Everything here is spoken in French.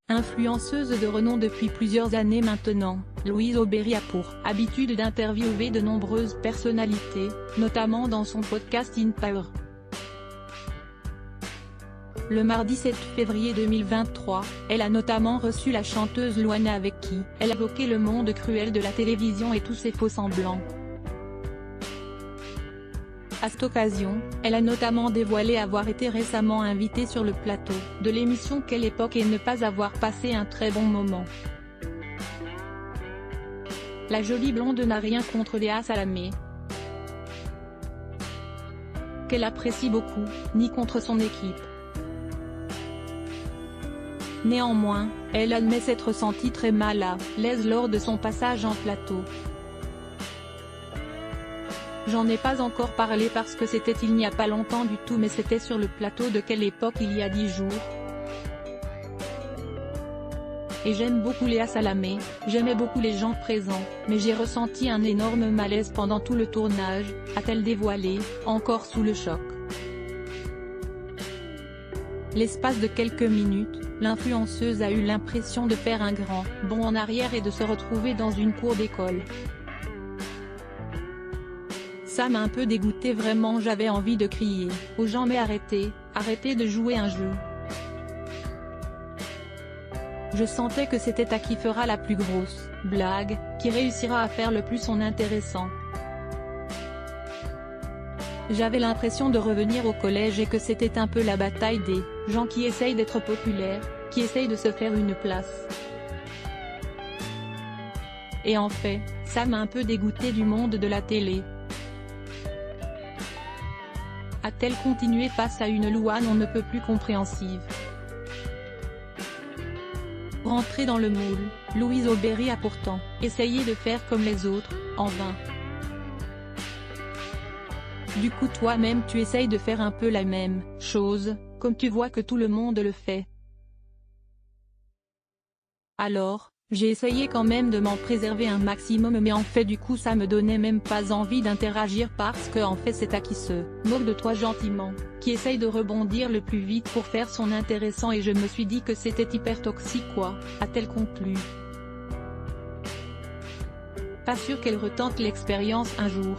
Influenceuse de renom depuis plusieurs années maintenant, Louise Aubéry a pour habitude d'interviewer de nombreuses personnalités, notamment dans son podcast In Power. Le mardi 7 février 2023, elle a notamment reçu la chanteuse Loana avec qui elle a évoqué le monde cruel de la télévision et tous ses faux-semblants. À cette occasion, elle a notamment dévoilé avoir été récemment invitée sur le plateau de l'émission Quelle époque et ne pas avoir passé un très bon moment. La jolie blonde n'a rien contre Léa Salamé, qu'elle apprécie beaucoup, ni contre son équipe. Néanmoins, elle admet s'être sentie très mal à l'aise lors de son passage en plateau. J'en ai pas encore parlé parce que c'était il n'y a pas longtemps du tout, mais c'était sur le plateau de Quelle époque il y a 10 jours. Et j'aime beaucoup Léa Salamé, j'aimais beaucoup les gens présents, mais j'ai ressenti un énorme malaise pendant tout le tournage, a-t-elle dévoilé, encore sous le choc. L'espace de quelques minutes, l'influenceuse a eu l'impression de faire un grand bond en arrière et de se retrouver dans une cour d'école. Ça m'a un peu dégoûté, vraiment, j'avais envie de crier aux gens mais arrêtez de jouer un jeu. Je sentais que c'était à qui fera la plus grosse blague, qui réussira à faire le plus son intéressant. J'avais l'impression de revenir au collège et que c'était un peu la bataille des gens qui essayent d'être populaires, qui essayent de se faire une place. Et en fait, ça m'a un peu dégoûté du monde de la télé. A-t-elle continué face à une Louane on ne peut plus compréhensive. Pour entrer dans le moule, Louise Aubéry a pourtant essayé de faire comme les autres, en vain. Du coup toi-même tu essayes de faire un peu la même chose, comme tu vois que tout le monde le fait. Alors, j'ai essayé quand même de m'en préserver un maximum, mais en fait du coup ça me donnait même pas envie d'interagir parce que en fait c'est à qui se moque de toi gentiment, qui essaye de rebondir le plus vite pour faire son intéressant, et je me suis dit que c'était hyper toxique quoi, a-t-elle conclu. Pas sûr qu'elle retente l'expérience un jour.